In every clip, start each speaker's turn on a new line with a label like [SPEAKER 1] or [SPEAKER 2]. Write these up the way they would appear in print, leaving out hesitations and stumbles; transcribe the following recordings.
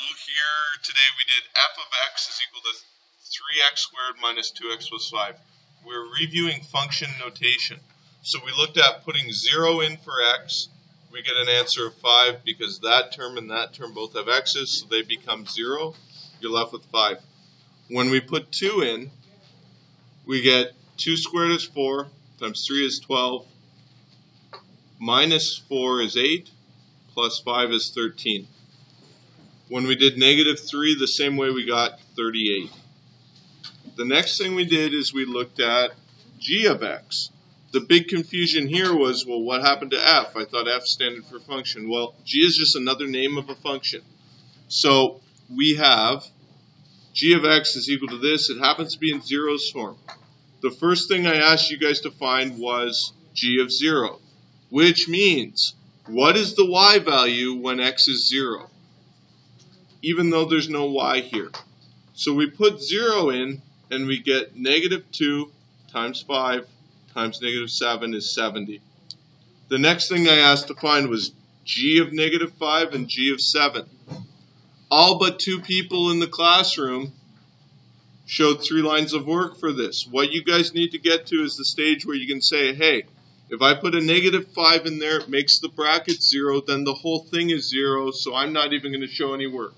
[SPEAKER 1] Here today we did f of x is equal to 3x squared minus 2x plus 5. We're reviewing function notation. So we looked at putting 0 in for x. We get an answer of 5 because that term and that term both have x's, so they become 0. You're left with 5. When we put 2 in, we get 2 squared is 4 times 3 is 12, minus 4 is 8, plus 5 is 13. When we did negative 3, the same way we got 38. The next thing we did is we looked at g of x. The big confusion here was, well, what happened to f? I thought f standard for function. Well, g is just another name of a function. So we have g of x is equal to this. It happens to be in zeros form. The first thing I asked you guys to find was g of 0, which means what is the y value when x is 0? Even though there's no y here. So we put 0 in, and we get negative 2 times 5 times negative 7 is 70. The next thing I asked to find was g of negative 5 and g of 7. All but 2 people in the classroom showed 3 lines of work for this. What you guys need to get to is the stage where you can say, hey, if I put a negative 5 in there, it makes the bracket 0, then the whole thing is 0, so I'm not even going to show any work.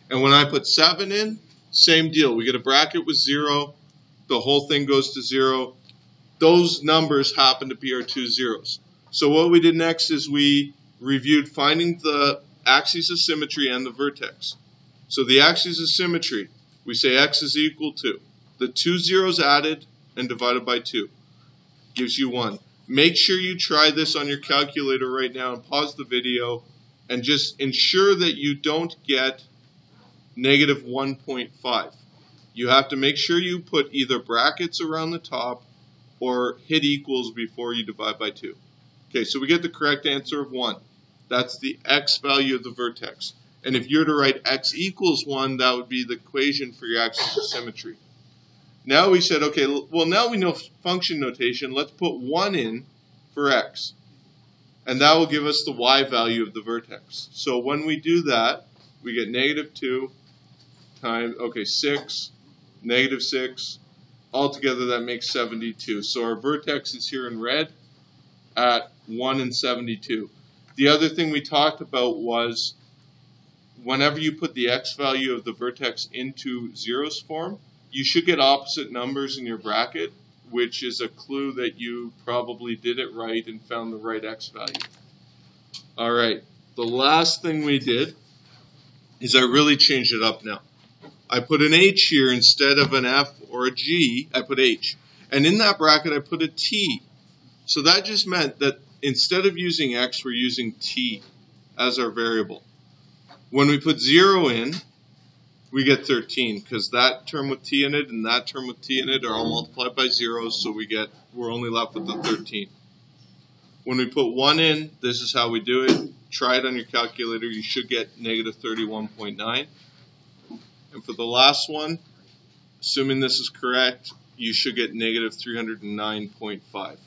[SPEAKER 1] And when I put 7 in, same deal. We get a bracket with 0. The whole thing goes to 0. Those numbers happen to be our 2 zeros. So what we did next is we reviewed finding the axes of symmetry and the vertex. So the axes of symmetry, we say x is equal to the 2 zeros added and divided by 2. Gives you 1. Make sure you try this on your calculator right now and pause the video and just ensure that you don't get negative 1.5. You have to make sure you put either brackets around the top or hit equals before you divide by 2. Okay, so we get the correct answer of 1. That's the x value of the vertex. And if you were to write x equals 1, that would be the equation for your axis of symmetry. Now we said, okay, well now we know function notation. Let's put 1 in for x. And that will give us the y value of the vertex. So when we do that, we get negative 2 times, 6, negative 6. Altogether that makes 72. So our vertex is here in red at 1 and 72. The other thing we talked about was whenever you put the x value of the vertex into zeros form, you should get opposite numbers in your bracket, which is a clue that you probably did it right and found the right x value. All right, the last thing we did is I really changed it up now. I put an H here instead of an F or a G, I put H. And in that bracket I put a T. So that just meant that instead of using X, we're using T as our variable. When we put 0 in, we get 13 because that term with T in it and that term with T in it are all multiplied by zeros, so we're only left with the 13. When we put 1 in, this is how we do it. Try it on your calculator. You should get negative 31.9. And for the last one, assuming this is correct, you should get negative 309.5.